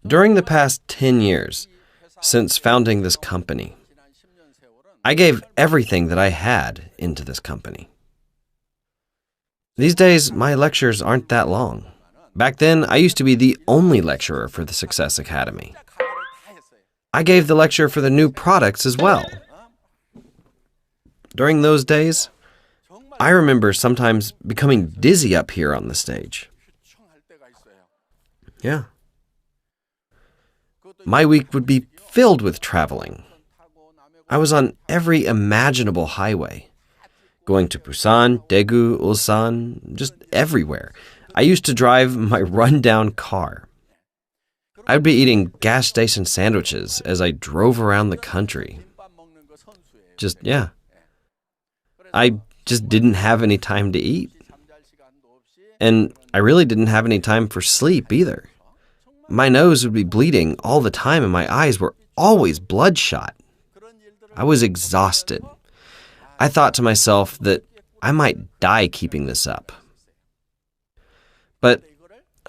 During the past 10 years, since founding this company, I gave everything that I had into this company. These days, my lectures aren't that long. Back then, I used to be the only lecturer for the Success Academy. I gave the lecture for the new products as well. During those days, I remember sometimes becoming dizzy up here on the stage. Yeah. My week would be filled with traveling. I was on every imaginable highway, going to Busan, Daegu, Ulsan, just everywhere. I used to drive my rundown car. I'd be eating gas station sandwiches as I drove around the country. I just didn't have any time to eat. And I really didn't have any time for sleep either. My nose would be bleeding all the time and my eyes were always bloodshot. I was exhausted. I thought to myself that I might die keeping this up. But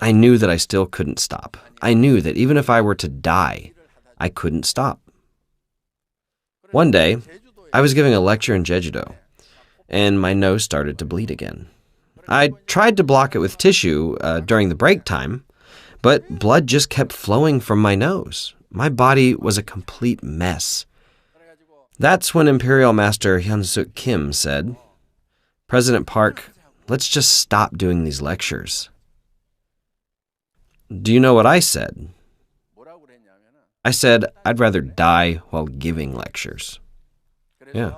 I knew that I still couldn't stop. I knew that even if I were to die, I couldn't stop. One day, I was giving a lecture in Jeju-do, and my nose started to bleed again. I tried to block it with tissue during the break time, but blood just kept flowing from my nose. My body was a complete mess. That's when Imperial Master Hyun-suk Kim said, "President Park, let's just stop doing these lectures." Do you know what I said? I said I'd rather die while giving lectures. Yeah.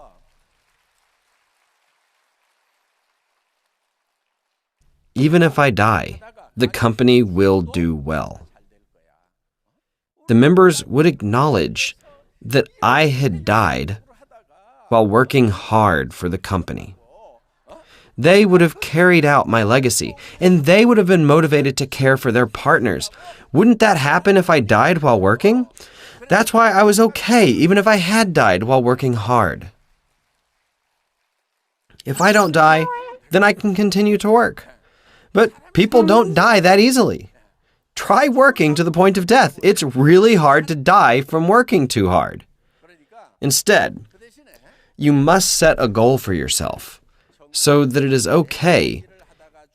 Even if I die, the company will do well. The members would acknowledge that I had died while working hard for the company. They would have carried out my legacy, and they would have been motivated to care for their partners. Wouldn't that happen if I died while working? That's why I was okay, even if I had died while working hard. If I don't die, then I can continue to work. But people don't die that easily. Try working to the point of death. It's really hard to die from working too hard. Instead, you must set a goal for yourself so that it is okay,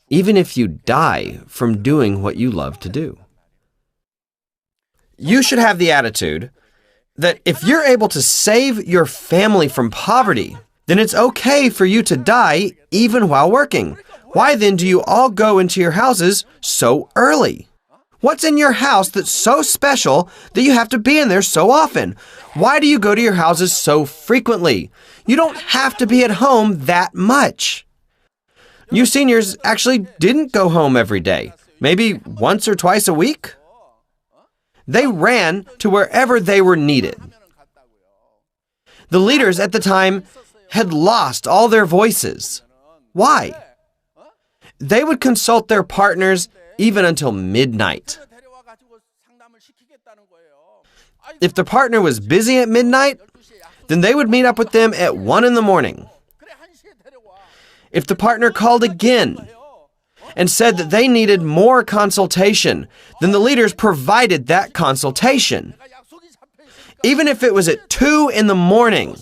even if you die from doing what you love to do. You should have the attitude that if you're able to save your family from poverty, then it's okay for you to die even while working. Why then do you all go into your houses so early? What's in your house that's so special that you have to be in there so often? Why do you go to your houses so frequently? You don't have to be at home that much. You seniors actually didn't go home every day, maybe once or twice a week. They ran to wherever they were needed. The leaders at the time had lost all their voices. Why? They would consult their partners even until midnight. If the partner was busy at midnight, then they would meet up with them at 1 a.m. If the partner called again and said that they needed more consultation, then the leaders provided that consultation, even if it was at 2 a.m.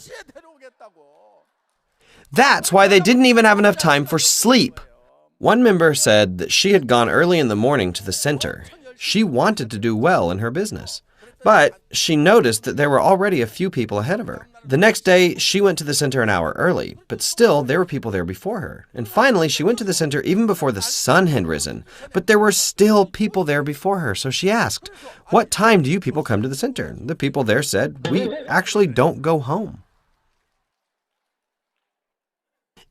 That's why they didn't even have enough time for sleep. One member said that she had gone early in the morning to the center. She wanted to do well in her business, but she noticed that there were already a few people ahead of her. The next day, she went to the center an hour early, but still there were people there before her. And finally, she went to the center even before the sun had risen, but there were still people there before her. So she asked, "What time do you people come to the center?" The people there said, "We actually don't go home."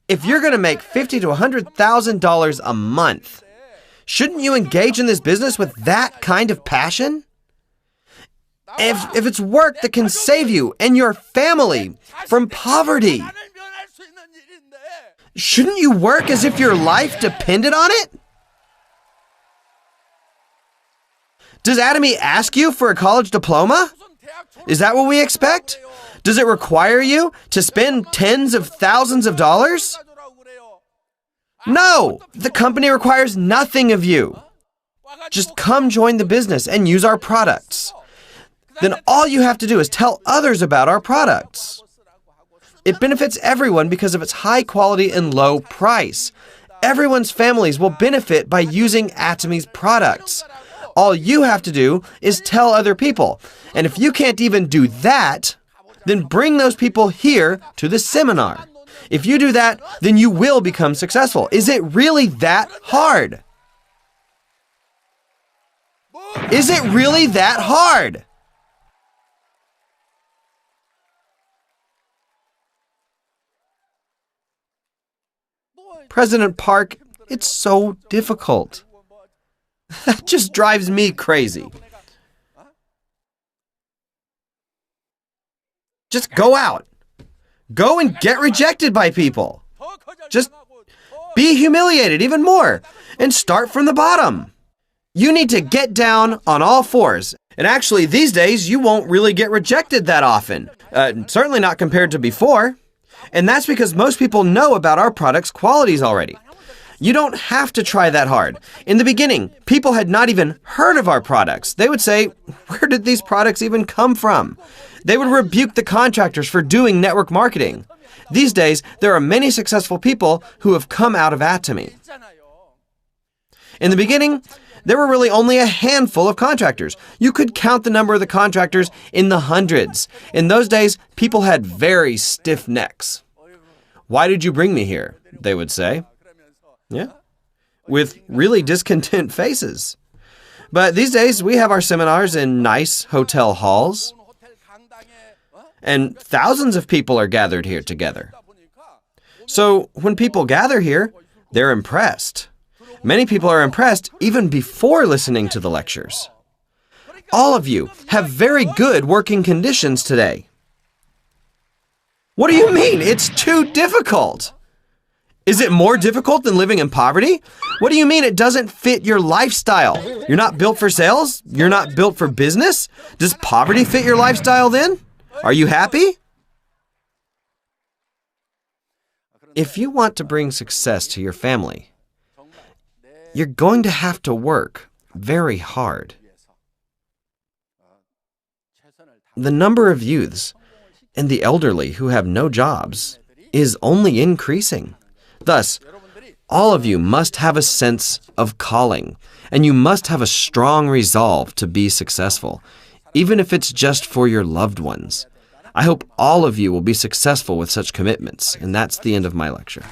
If you're going to make $50,000 to $100,000 a month, shouldn't you engage in this business with that kind of passion? If it's work that can save you and your family from poverty, shouldn't you work as if your life depended on it? Does Atomy ask you for a college diploma? Is that what we expect? Does it require you to spend tens of thousands of dollars? No, the company requires nothing of you. Just come join the business and use our products. Then all you have to do is tell others about our products. It benefits everyone because of its high quality and low price. Everyone's families will benefit by using Atomy's products. All you have to do is tell other people. And if you can't even do that, then bring those people here to the seminar. If you do that, then you will become successful. Is it really that hard? Is it really that hard? President Park, it's so difficult. That just drives me crazy. Just go out. Go and get rejected by people. Just be humiliated even more and start from the bottom. You need to get down on all fours. And actually, these days, you won't really get rejected that often. Certainly not compared to before. And that's because most people know about our product's qualities already. You don't have to try that hard. In the beginning, people had not even heard of our products. They would say, where did these products even come from? They would rebuke the contractors for doing network marketing. These days, there are many successful people who have come out of Atomy. In the beginning, there were really only a handful of contractors. You could count the number of the contractors in the hundreds. In those days, people had very stiff necks. Why did you bring me here? They would say. Yeah, with really discontent faces. But these days, we have our seminars in nice hotel halls. And thousands of people are gathered here together. So when people gather here, they're impressed. Many people are impressed even before listening to the lectures. All of you have very good working conditions today. What do you mean? It's too difficult. Is it more difficult than living in poverty? What do you mean it doesn't fit your lifestyle? You're not built for sales? You're not built for business? Does poverty fit your lifestyle then? Are you happy? If you want to bring success to your family, you're going to have to work very hard. The number of youths and the elderly who have no jobs is only increasing. Thus, all of you must have a sense of calling, and you must have a strong resolve to be successful, even if it's just for your loved ones. I hope all of you will be successful with such commitments, and that's the end of my lecture.